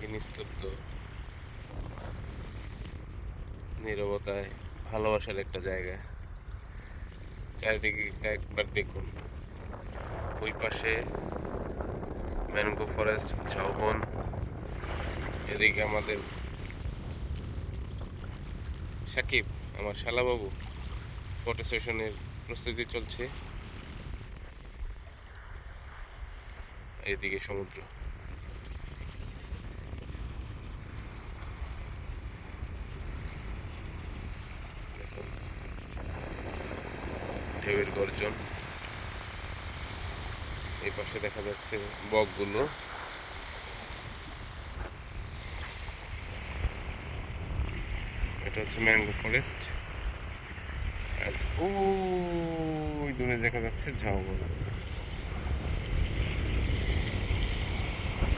কি নিস্তব্ধ নীরবতায় ভালোবাসার একটা জায়গা। চারিদিকে একবার দেখুন, ওই পাশে ম্যানগ্রোভ ফরেস্ট, ঝাউবন, এদিকে আমাদের সাকিব, আমার শালাবাবু, ফটো সেশনের প্রস্তুতি চলছে। এদিকে সমুদ্র, দেখুন ঢেউয়ের গর্জন। এই পাশে দেখা যাচ্ছে বকগুলো। এটা হচ্ছে ম্যানগ্রোভ ফরেস্ট, আর ওই দূরে দেখা যাচ্ছে ঝাউবন।